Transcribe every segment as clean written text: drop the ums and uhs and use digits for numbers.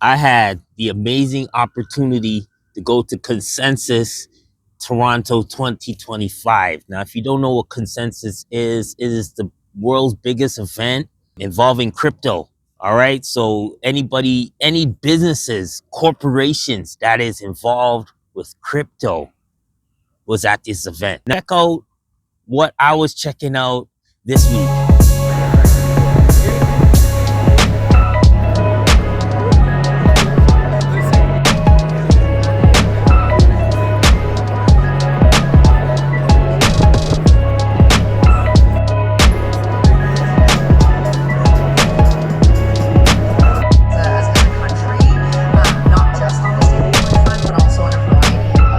I had the amazing opportunity to go to Consensus Toronto 2025. Now, if you don't know what Consensus is, it is the world's biggest event involving crypto. All right. So anybody, any businesses, corporations that is involved with crypto was at this event. Check out what I was checking out this week. As a country, not just on the stablecoin front, but also on a variety of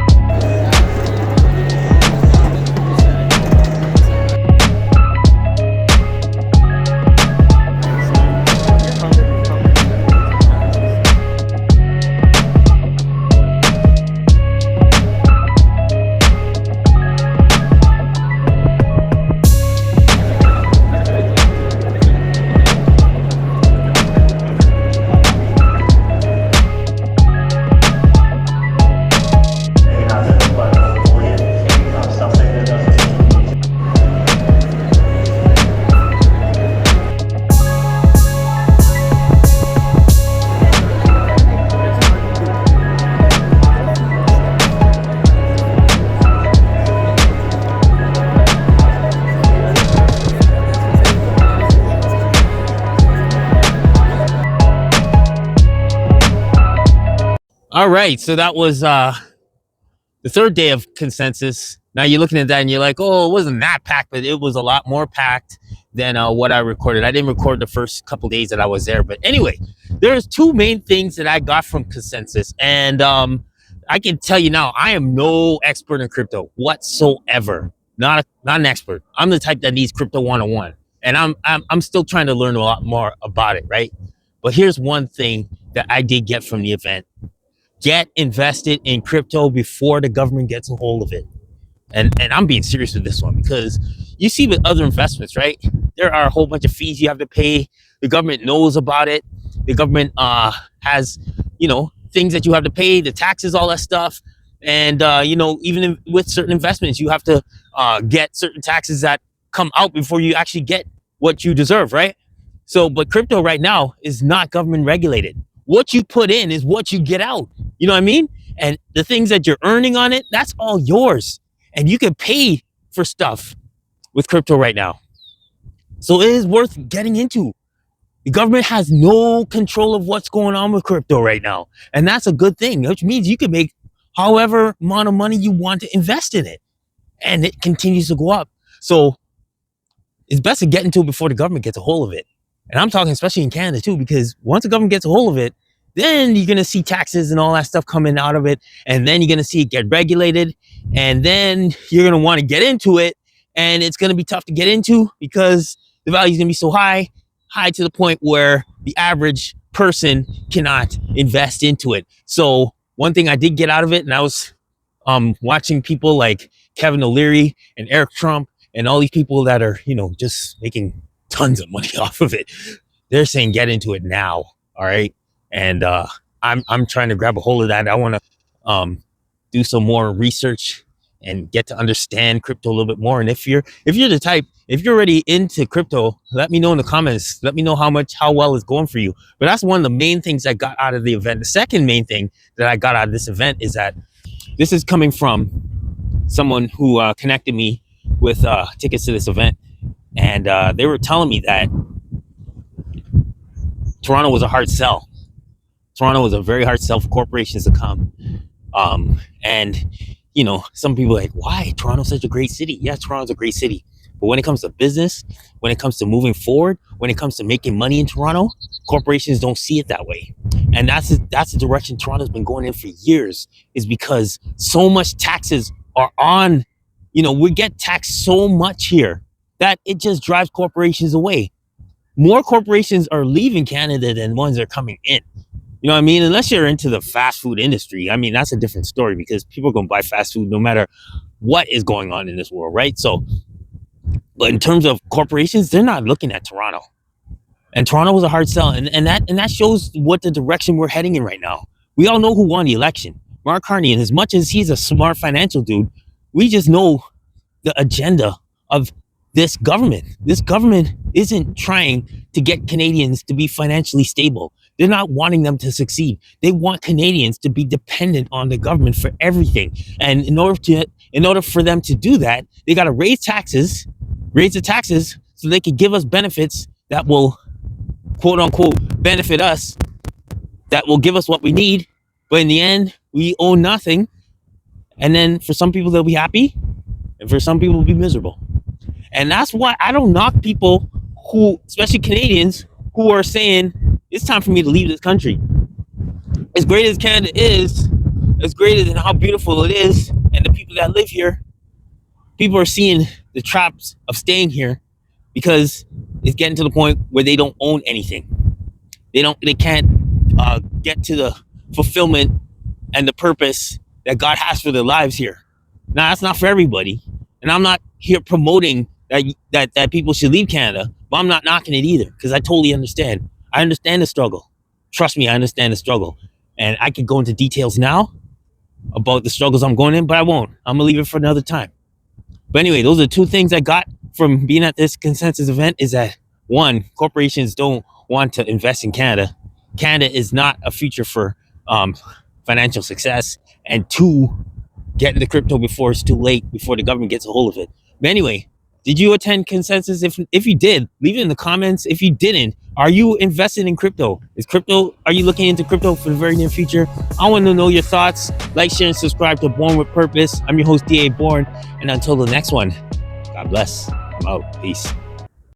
All right. So that was the third day of Consensus. Now you're looking at that and you're like, oh, it wasn't that packed, but it was a lot more packed than what I recorded. I didn't record the first couple days that I was there. But anyway, there's two main things that I got from Consensus. And I can tell you now, I am no expert in crypto whatsoever. Not an expert. I'm the type that needs crypto 101. And I'm still trying to learn a lot more about it, right? But here's one thing that I did get from the event. Get invested in crypto before the government gets a hold of it. And I'm being serious with this one because you see with other investments, right? There are a whole bunch of fees you have to pay. The government knows about it. The government has, things that you have to pay, the taxes, all that stuff. And, even with certain investments, you have to get certain taxes that come out before you actually get what you deserve, right? So, but crypto right now is not government regulated. What you put in is what you get out. You know what I mean? And the things that you're earning on it, that's all yours. And you can pay for stuff with crypto right now. So it is worth getting into. The government has no control of what's going on with crypto right now. And that's a good thing, which means you can make however amount of money you want to invest in it. And it continues to go up. So it's best to get into it before the government gets a hold of it. And I'm talking especially in Canada too, because once the government gets a hold of it, then you're going to see taxes and all that stuff coming out of it. And then you're going to see it get regulated. And then you're going to want to get into it. And it's going to be tough to get into because the value is going to be so high to the point where the average person cannot invest into it. So one thing I did get out of it, and I was watching people like Kevin O'Leary and Eric Trump and all these people that are, just making tons of money off of it. They're saying get into it now. All right. And I'm trying to grab a hold of that. I want to do some more research and get to understand crypto a little bit more. And if you're the type, if you're already into crypto, let me know in the comments. Let me know how well it's going for you. But that's one of the main things I got out of the event. The second main thing that I got out of this event is that this is coming from someone who connected me with tickets to this event. And they were telling me that Toronto was a hard sell. Toronto was a very hard sell for corporations to come. And, some people are like, why? Toronto's such a great city. Yeah, Toronto's a great city. But when it comes to business, when it comes to moving forward, when it comes to making money in Toronto, corporations don't see it that way. And that's the direction Toronto's been going in for years, is because so much taxes are on, we get taxed so much here that it just drives corporations away. More corporations are leaving Canada than ones that are coming in. You know what I mean? Unless you're into the fast food industry. I mean, that's a different story because people are going to buy fast food no matter what is going on in this world, right? So, but in terms of corporations, they're not looking at Toronto. And Toronto was a hard sell, and that shows what the direction we're heading in right now. We all know who won the election, Mark Carney, and as much as he's a smart financial dude, we just know the agenda of this government. This government isn't trying to get Canadians to be financially stable. They're not wanting them to succeed. They want Canadians to be dependent on the government for everything. And in order for them to do that, they got to raise the taxes so they can give us benefits that will, quote unquote, benefit us, that will give us what we need. But in the end, we own nothing. And then for some people, they'll be happy. And for some people, they'll be miserable. And that's why I don't knock people who, especially Canadians, who are saying, it's time for me to leave this country. As great as Canada is, as great as how beautiful it is, and the people that live here, people are seeing the traps of staying here because it's getting to the point where they don't own anything. They can't get to the fulfillment and the purpose that God has for their lives here. Now, that's not for everybody. And I'm not here promoting that people should leave Canada, but I'm not knocking it either, because I totally understand. I understand the struggle. Trust me, I understand the struggle. And I could go into details now about the struggles I'm going in, but I won't. I'm going to leave it for another time. But anyway, those are two things I got from being at this consensus event, is that, one, corporations don't want to invest in Canada. Canada is not a future for financial success. And two, get into crypto before it's too late, before the government gets a hold of it. But anyway, did you attend consensus? If you did, leave it in the comments. If you didn't, are you invested in crypto? Are you looking into crypto for the very near future? I want to know your thoughts. Like, share, and subscribe to Born with Purpose. I'm your host, D.A. Born. And until the next one, God bless. I'm out. Peace.